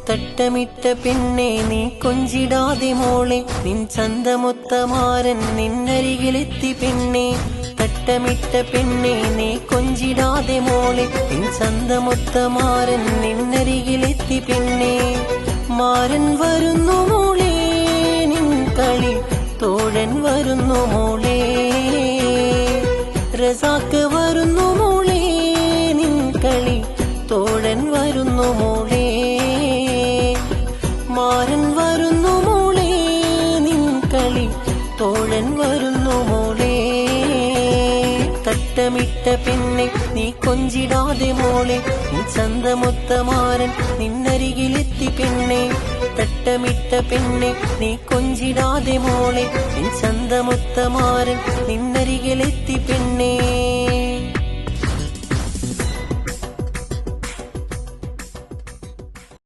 തട്ടമിട്ട പെണ്ണെ നീ കൊഞ്ചിടാതെ മോളെ, നിൻ ചന്തമൊത്തമാരൻ നിന്നരികിലെത്തി പെണ്ണെ. തട്ടമിട്ട പെണ്ണെ നീ കൊഞ്ചിടാതെ മോളെ, നിൻ ചന്തമൊത്തമാരൻ നിന്നരികിലെത്തി പെണ്ണെ. മാരൻ വരുന്നു മോളെ നിൻ കളി തോഴൻ വരുന്നു മോളെ, റസാക്ക് വരുന്നു മോളെ നിൻ കളി തോഴൻ വരുന്നു മോളെ. മാരൻ വരുന്നു മോളെ നിൻ കളി തോഴൻ വരുന്നു മോളെ. തട്ടമിട്ട പെണ്ണെ നീ കൊഞ്ചിടാതെ മോളെ, നീ ചന്തമൊത്തമാരൻ നിന്നരികിലെത്തി പെണ്ണെ. തട്ടമിട്ട പെണ്ണെ നീ കൊഞ്ചിടാതെ മോളെ, നീ ചന്തമൊത്തമാരൻ നിന്നരികിലെത്തി പെണ്ണെ.